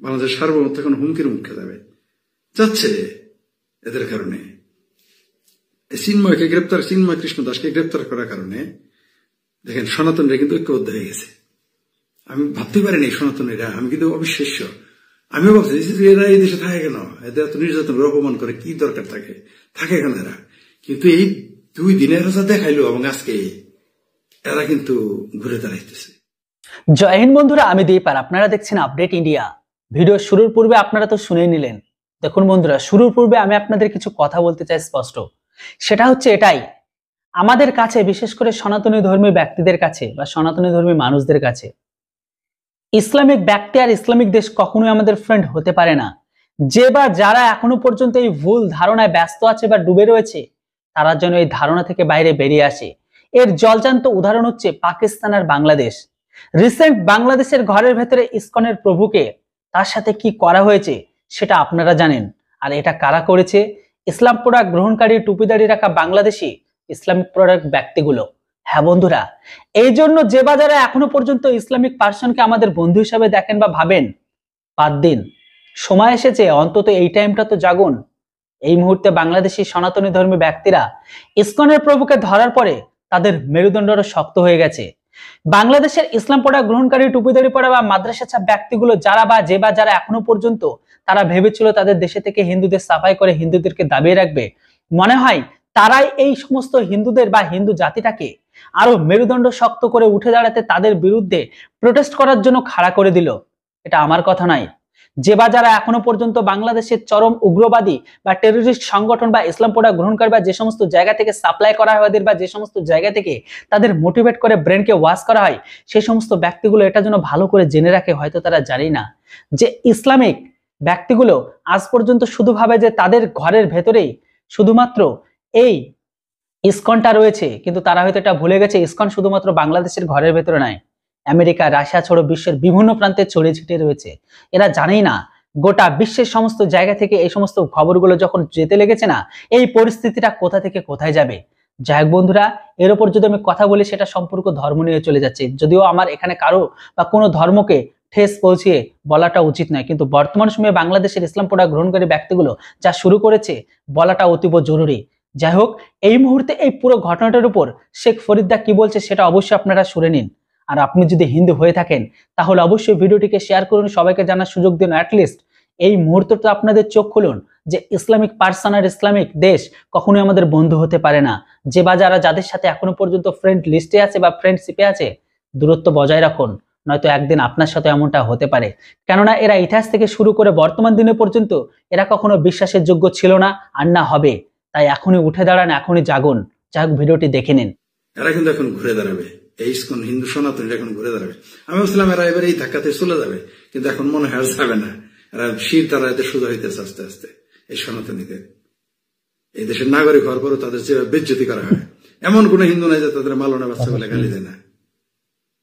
বাংলাদেশের সার্বভৌমত্ব এখন হুমকির মুখে যাবে যাচ্ছে এদের কারণে। চিন্ময় কৃষ্ণ দাসকে গ্রেপ্তার করার কারণে দেখেন সনাতনীরা কিন্তু ঐক্যবদ্ধ হয়ে গেছে। আমি ভাবতে পারিনি সনাতনীরা, আমি কিন্তু অবিশ্বাস্য। আমিও ভাবছি এরা এই দেশে থাকে কেন, এদের এত নির্যাতন অপমান করে কি দরকার থাকে কেন এরা। কিন্তু এই 2 দিনের রাজা দেখাইলো এবং আজকে এরা কিন্তু ঘুরে দাঁড়াইতেছে। জয় হিন্দ বন্ধুরা, আমি দীপার, আপনারা দেখছেন আপডেট ইন্ডিয়া। ভিডিও শুরুর পূর্বে আপনারা তো শুনেই নিলেন। দেখুন বন্ধুরা, শুরুর পূর্বে আমি আপনাদের কিছু কথা বলতে চাই স্পষ্ট। সেটা হচ্ছে এটাই, আমাদের কাছে বিশেষ করে সনাতনী ধর্মী ব্যক্তিদের কাছে বা সনাতনী ধর্মী মানুষদের কাছে ইসলামিক ব্যক্তি আর ইসলামিক দেশ কখনোই আমাদের ফ্রেন্ড হতে পারে না। যে বা যারা এখনো পর্যন্ত এই ভুল ধারণায় ব্যস্ত আছে বা ডুবে রয়েছে, তারা যেন এই ধারণা থেকে বাইরে বেরিয়ে আসে। এর জলজান্ত উদাহরণ হচ্ছে পাকিস্তান আর বাংলাদেশ। রিসেন্ট বাংলাদেশের ঘরের ভেতরে ইসকনের প্রভুকে তার সাথে কি করা হয়েছে সেটা আপনারা জানেন। আর এটা কারা করেছে? ইসলাম প্রোডাক্ট গ্রহণকারী টুপিদারি রাখা বাংলাদেশি ইসলামিক প্রোডাক্ট ব্যক্তিগুলো। হ্যাঁ বন্ধুরা, এই জন্য যে বা যারা এখনো পর্যন্ত ইসলামিক পার্সনকে আমাদের বন্ধু হিসাবে দেখেন বা ভাবেন, বাদ দিন। সময় এসেছে, অন্তত এই টাইমটা তো জাগুন। এই মুহূর্তে বাংলাদেশি সনাতনী ধর্মী ব্যক্তিরা ইসকনের প্রভুকে ধরার পরে তাদের মেরুদণ্ডটা শক্ত হয়ে গেছে। বাংলাদেশের ইসলাম পড়া গ্রহণকারী টুপিদারি পড়া বা মাদ্রাসা ছাপ ব্যক্তিগুলো যারা বা যে বা যারা এখনো পর্যন্ত তারা ভেবেছিল তাদের দেশে থেকে হিন্দুদের সাফাই করে হিন্দুদেরকে দাবিয়ে রাখবে, মনে হয় তারাই এই সমস্ত হিন্দুদের বা হিন্দু জাতিটাকে আরো মেরুদণ্ড শক্ত করে উঠে দাঁড়াতে তাদের বিরুদ্ধে প্রোটেস্ট করার জন্য খাড়া করে দিল। এটা আমার কথা নয়। যে বা যারা এখনো পর্যন্ত বাংলাদেশের চরম উগ্রবাদী বা টেররিস্ট সংগঠন বা ইসলাম পড়া গ্রহণকারী বা যে সমস্ত জায়গা থেকে সাপ্লাই করা হয় বা যে সমস্ত জায়গা থেকে তাদের মোটিভেট করে ব্রেনকে ওয়াশ করা হয়, সেই সমস্ত ব্যক্তিগুলো এটা যেন ভালো করে জেনে রাখে, হয়তো তারা জানে না যে ইসলামিক ব্যক্তিগুলো আজ পর্যন্ত শুধু ভাবে যে তাদের ঘরের ভেতরেই শুধুমাত্র এই ইসকনটা রয়েছে, কিন্তু তারা হয়তো এটা ভুলে গেছে ইসকন শুধুমাত্র বাংলাদেশের ঘরের ভেতরে নয়, আমেরিকা, রাশিয়া ছাড়াও বিশ্বের বিভিন্ন প্রান্তে ছড়িয়ে ছিটিয়ে রয়েছে। এরা জানেই না গোটা বিশ্বের সমস্ত জায়গা থেকে এই সমস্ত খবরগুলো যখন যেতে লেগেছে না, এই পরিস্থিতিটা কোথা থেকে কোথায় যাবে। যাই হোক বন্ধুরা, এর উপর যদি আমি কথা বলি সেটা সম্পর্ক ধর্ম নিয়ে চলে যাচ্ছে, যদিও আমার এখানে কারো বা কোনো ধর্মকে ঠেস পৌঁছিয়ে বলাটা উচিত নয়, কিন্তু বর্তমান সময়ে বাংলাদেশের ইসলাম পড়া গ্রহণকারী ব্যক্তিগুলো যা শুরু করেছে বলাটা অতীব জরুরি। যাই হোক, এই মুহূর্তে এই পুরো ঘটনাটার উপর শেখ ফরিদা কি বলছে সেটা অবশ্যই আপনারা শুনে নিন। আর আপনি যদি হিন্দু হয়ে থাকেন তাহলে অবশ্যই ভিডিওটিকে শেয়ার করুন, সবাইকে জানার সুযোগ দিন। অ্যাটলিস্ট এই মুহূর্তটা আপনাদের চোখ খুলুন যে ইসলামিক পার্সন আর ইসলামিক দেশ কখনোই আমাদের বন্ধু হতে পারে না। যে বা যারা যাদের সাথে এখনো পর্যন্ত ফ্রেন্ড লিস্টে আছে বা ফ্রেন্ডশিপে আছে, দূরত্ব বজায় রাখুন, নয়তো একদিন আপনার সাথে এমনটা হতে পারে। কেননা এরা ইতিহাস থেকে শুরু করে বর্তমান দিনে পর্যন্ত এরা কখনো বিশ্বাসের যোগ্য ছিল না আর না হবে। তাই এখনই উঠে দাঁড়ান, এখনই জাগুন। যাই হোক, ভিডিওটি দেখে নিন। এরা কিন্তু এখন ঘুরে দাঁড়াবে, এই ইসকন হিন্দু সনাতনী এখন ঘুরে দাঁড়াবে। আমি ভাবছিলাম এরা এবার এই ধাক্কাতে চলে যাবে, কিন্তু এখন মনে হয় যাবে না। এরা শির তারা এদের সোজা হইতেছে আস্তে আস্তে। এই সনাতনীদের এই দেশের নাগরিক হওয়ার পরও তাদের যে বেজ্জতি করা হয়, এমন কোন হিন্দু নাই যে তাদের মালনা বাচ্চা বলে গালি দেয় না।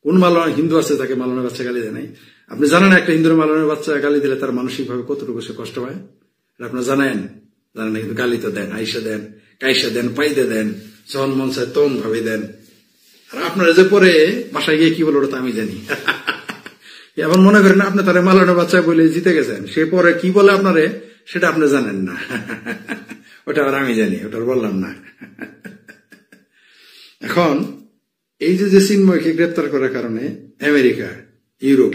কোন মালনা হিন্দু আছে তাকে মালনা বাচ্চা গালি দেয় নাই? আপনি জানেন একটা হিন্দুর মালনের বাচ্চা গালি দিলে তার মানসিক ভাবে কতটুকু সে কষ্ট পায়? আপনার জানেন না? কিন্তু গালি তো দেন, আইসা দেন, কাইসা দেন, পাইদে দেন, যখন মন চায় তখন ভাবে দেন। আর আপনারা যে পরে বাসায় গিয়ে কি বলো ওটা আমি জানি। এমন মনে করেন আপনি তারা মালানো বাচ্চা বলে জিতে গেছেন, সে পরে কি বলে আপনারে সেটা আপনি জানেন না। ওটা আর আমি জানি, ওটা বললাম না। এখন এই যে চিন্ময়কে গ্রেপ্তার করার কারণে আমেরিকা, ইউরোপ,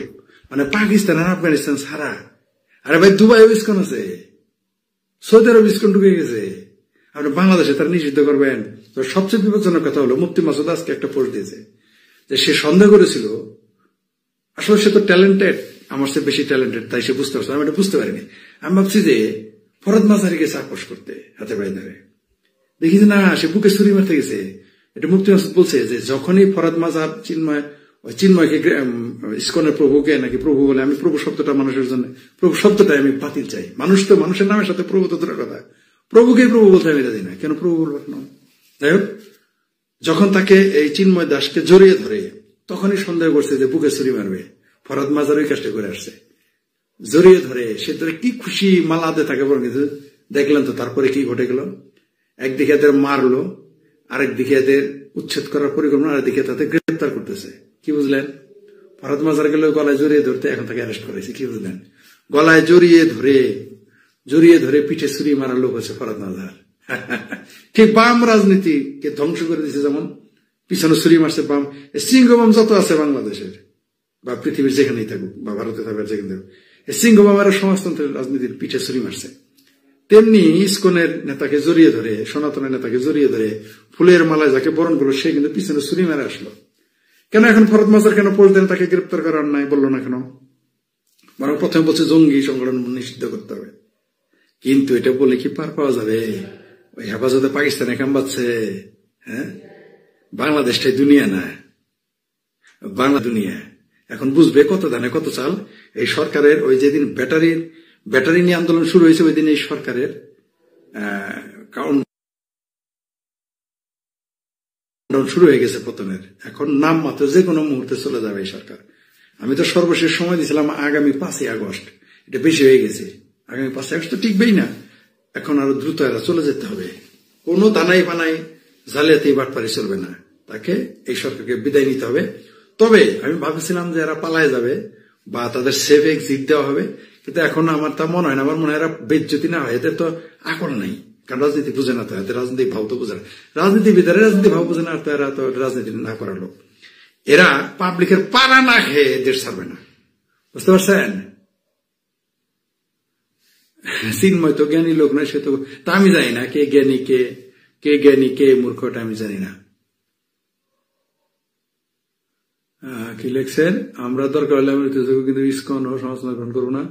মানে পাকিস্তান আর আফগানিস্তান ছাড়া, আরে ভাই দুবাইও ইসকন আছে, সৌদি আরব ইসকন ঢুকে গেছে। আপনি বাংলাদেশে তারা নিষিদ্ধ করবেন? তো সবচেয়ে বিপজ্জনক কথা হলো মুফতি মাসুদ আজকে একটা পোস্ট দিয়েছে যে সে সন্দেহ করেছিল, আসলে সে তো ট্যালেন্টেড, আমার চেয়ে বেশি ট্যালেন্টেড, তাই সে বুঝতে পারছে। আমি এটা বুঝতে পারিনি। আমি ভাবছি যে ফরহাদ মাজারি গেছে আপোষ করতে হাতে পায়ে ধরে, দেখি যে না, সে বুকে ছুরি মারতে গেছে। এটা মুফতি মাসুদ বলছে যে যখনই ফরহাদ মাজার চিন্ময়কে ইসকনের প্রভুকে নাকি প্রভু বলে, আমি প্রভু শব্দটা মানুষের জন্য, প্রভু শব্দটা আমি বাতিল চাই। মানুষ তো মানুষের নামের সাথে প্রভু তো দূরের কথা, প্রভুকে প্রভু বলতে আমি রাজি না। কেন প্রভু বলবো না? যাই হোক, যখন তাকে এই চিন্ময় দাসকে জড়িয়ে ধরে তখনই সন্দেহ করছে যে বুকে ছুরি মারবে। ফরহাদ মাজার ওই কাজটা করে আসছে, জড়িয়ে ধরে সে ধরে কি খুশি মালাতে থাকে বলে কিছু দেখলেন তো। তারপরে কি ঘটে গেল? একদিকে এদের মারলো, আরেকদিকে এদের উচ্ছেদ করার পরিকল্পনা, আরেকদিকে তাদের গ্রেপ্তার করতেছে। কি বুঝলেন? ফরহাদ মাজার গেল গলায় জড়িয়ে ধরতে, এখন তাকে অ্যারেস্ট করেছে। কি বুঝলেন? গলায় জড়িয়ে ধরে পিঠে ছুরি মারা লোক হচ্ছে ফরহাদ মাজাহার। ঠিক বাম রাজনীতিকে ধ্বংস করে দিচ্ছে, যেমন পিছনে ছুরি মারছে বাম, সিংহবাম যত আছে বাংলাদেশের বা পৃথিবীর যেখানেই থাকুক বা ভারতে থাকুক যেখানে থাকুক, সিংহবামের সমাজতন্ত্রের রাজনীতির পিঠে ছুরি মারছে। তেমনি ইসকনের নেতাকে জড়িয়ে ধরে, সনাতনের নেতাকে জড়িয়ে ধরে ফুলের মালায় যাকে বরণ করলো, সে কিন্তু পিছনে ছুরি মেরে আসলো। কেন এখন ফরহাদ মাজাহার কেন বলতেন তাকে গ্রেপ্তার করার নাই, বললো না কেন? বরং প্রথমে বলছে জঙ্গি সংগঠন নিষিদ্ধ করতে হবে। কিন্তু এটা বলে কি পার পাওয়া যাবে? ওই হেফাজতে পাকিস্তানে কামবাচ্ছে। হ্যাঁ, বাংলাদেশটাই দুনিয়া না, বাংলা দুনিয়া। এখন বুঝবে কত ধানে কত চাল। এই সরকারের ওই যেদিন ব্যাটারি নিয়ে আন্দোলন শুরু হয়েছে, ওই দিন এই সরকারের শুরু হয়ে গেছে পতনের। এখন নাম মাত্র যে কোনো মুহূর্তে চলে যাবে এই সরকার। আমি তো সর্বশেষ সময় দিয়েছিলাম আগামী 5ই আগস্ট, এটা বেশি হয়ে গেছে। আগামী 5ই আগস্ট তো টিকবেই না, এখন আরো দ্রুত এরা চলে যেতে হবে। কোনো দানাই বানাই জালিয়াতি বাটপারি চলবে না, তাকে এই সরকারকে বিদায় নিতে হবে। তবে আমি ভাবছিলাম যে এরা পালায় যাবে বা তাদের সেফ এক্সিট দেওয়া হবে, কিন্তু এখন আমার তা মনে হয় না। আমার মনে হয় এরা বেজ্জতি না হয়, এদের তো আকল নাই, কারণ রাজনীতি বুঝে না, তো এদের রাজনৈতিক ভাব তো বুঝে না, রাজনীতিবিদারে রাজনীতি ভাব বুঝে না, আর তো এরা তো রাজনীতি না করার লোক। এরা পাবলিকের পাড়া না খেয়ে দেশ ছাড়বে না, বুঝতে পারছেন? চিন্ময় তো জ্ঞানী লোক নয়, সে তো, তা আমি জানি না কে জ্ঞানী কে মূর্খ, এটা আমি জানি না। কি লিখছেন? আমরা দরকার হলে আমি কিন্তু ইসকন ও সমালোচনা গ্রহণ করবো না।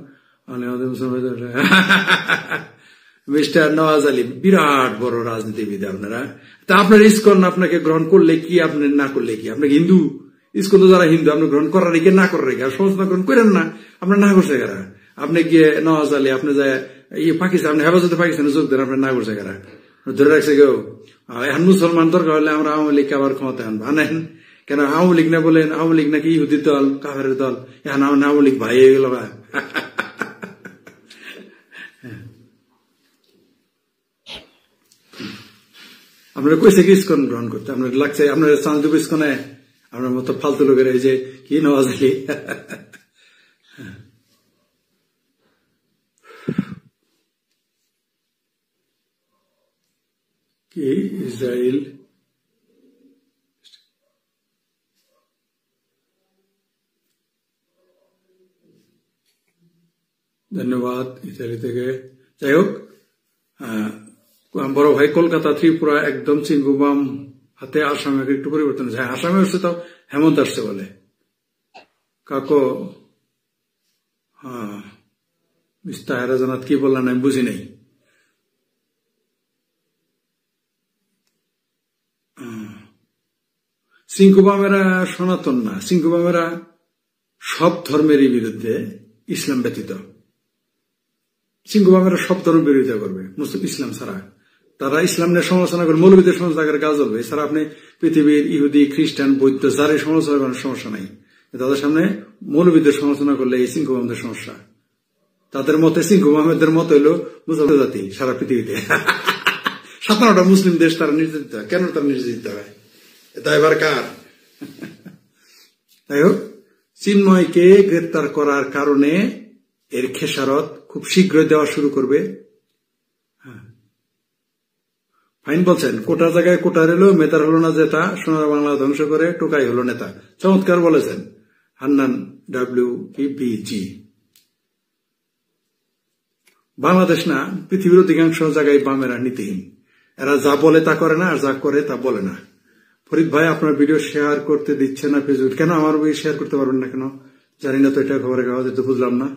মিস্টার নওয়াজ আলী বিরাট বড় রাজনীতিবিদ আপনারা, তা আপনার ইসকন আপনাকে গ্রহণ করলে কি, আপনি না করলে কি? আপনাকে হিন্দু ইসকন তো যারা হিন্দু, আপনি গ্রহণ করার রেখে না করার রেখে, আর সমালোচনা গ্রহণ করেন না, আপনার না করছে কারা? আপনি গিয়ে নওয়াজ আলী আপনি যায় পাকিস্তান, আপনি হেফাজতে পাকিস্তানে যোগ দেন, আপনার না করছে কারা? ধরে রাখছে কেউ? এখন মুসলমান দরকার হলে আমরা আওয়ামী লীগকে আবার ক্ষমতা আনেন কেন? আওয়ামী লীগ না বলেন, আওয়ামী লীগ নাকি ইহুদির দল, কাফেরের দল, এখন আওয়ামী লীগ ভাই হয়ে গেল। আপনারা কইছে কি ইসকন গ্রহণ করতে? আপনার লাগছে আপনার চান্স দেব ইসকনে? আপনার মতো ফালতু লোকের এই যে কি নওয়াজ আলী, কি ইসরায়েল ধন্যবাদ ইতালি থেকে। যাই হোক, বড় ভাই কলকাতা ত্রিপুরা একদম চিঙ্গুবাম হাতে, আসামে একটু পরিবর্তন হয়েছে। আসামে আসছে তাও হেমন্ত আসছে বলে কাকো। হ্যাঁ, মিস্তাহেরা জানাত কি বললেন আমি বুঝি নাই। সিংকুবামেরা সনাতন না, সিংকুবামেরা সব ধর্মেরই বিরুদ্ধে, ইসলাম ব্যতীত। সিংকুবামেরা সব ধর্ম বিরোধিতা করবে, মুসলিম ইসলাম ছাড়া। তারা ইসলাম নিয়ে সমালোচনা করে, মৌলবীদের সমালোচনা করে কাজ চলবে। এছাড়া আপনি পৃথিবীর ইহুদি, খ্রিস্টান, বৌদ্ধ যারা সমালোচনা করার সমস্যা নাই, তাদের সামনে মৌলবীদের সমালোচনা করলে এই সিংকুবামদের সমস্যা। তাদের মতে সিংকুবামদের মত হইল মুসলমান জাতি সারা পৃথিবীতে 57টা মুসলিম দেশ তারা নির্যাতিত হয়। কেন তারা নির্যাতিত হয়? এটা এবার কার? তাই হোক, চিন্ময়কে গ্রেপ্তার করার কারণে এর খেসারত খুব শীঘ্রই দেওয়া শুরু করবে। ফাইন বলছেন, কোটা জায়গায় কোটার এলো, মেতার হলো না যেটা, সোনার বাংলা ধ্বংস করে টোকাই হলো নেতা। চমৎকার বলেছেন হান্নান WPG। বাংলাদেশ না, পৃথিবীর অধিকাংশ জায়গায় বামেরা নীতিহীন। এরা যা বলে তা করে না, আর যা করে তা বলে না। ফরিদ ভাই আপনার ভিডিও শেয়ার করতে দিচ্ছে না ফেসবুক, কেন? আমার বই শেয়ার করতে পারবেন না কেন? জানি না তো, এটা খবরের কাগজে তো বুঝলাম না।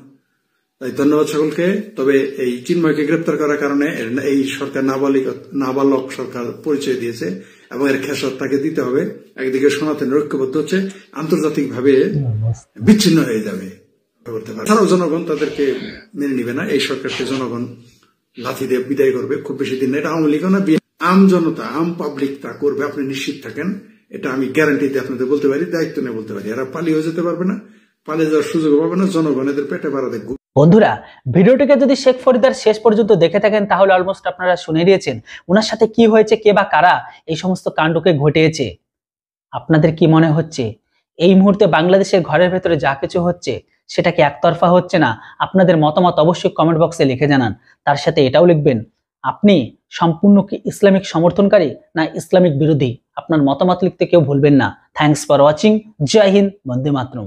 তাই ধন্যবাদ সকলকে। তবে এই চিন্ময়কে গ্রেপ্তার করার কারণে এই সরকার নাবালক সরকার পরিচয় দিয়েছে এবং এর খেসারত তাকে দিতে হবে। একদিকে সনাতনের ঐক্যবদ্ধ হচ্ছে, আন্তর্জাতিক ভাবে বিচ্ছিন্ন হয়ে যাবে। তারাও জনগণ তাদেরকে মেনে নিবে না। এই সরকারকে জনগণ লাথি দিয়ে বিদায় করবে, খুব বেশি দিন না। এটা আওয়ামী লীগ না, আম জনতা, আম পাবলিক তা করবে, আপনি নিশ্চিত থাকেন। এটা আমি গ্যারান্টিতে আপনাদের বলতে পারি, দায়িত্ব নিয়ে বলতে পারি। এরা পালিয়ে যেতে পারবে না, পালিয়ে যাওয়ার সুযোগ পাবে না। জনগণ এদের পেটে বাড়া দেখবে। বন্ধুরা, ভিডিওটিকে যদি শেখ ফরিদার শেষ পর্যন্ত দেখে থাকেন তাহলে অলমোস্ট আপনারা শুনে দিয়েছেন ওনার সাথে কি হয়েছে, কে বা কারা এই সমস্ত কাণ্ডকে ঘটিয়েছে। আপনাদের কি মনে হচ্ছে এই মুহূর্তে বাংলাদেশের ঘরের ভেতরে যা কিছু হচ্ছে সেটা কি একতরফা হচ্ছে না? আপনাদের মতামত অবশ্যই কমেন্ট বক্সে লিখে জানান। তার সাথে এটাও লিখবেন, আপনি সম্পূর্ণ কি ইসলামিক সমর্থনকারী না ইসলামিক বিরোধী? আপনার মতামত লিখতে কেউ ভুলবেন না। Thanks for watching. জয় হিন্দ, বন্দে মাতরম।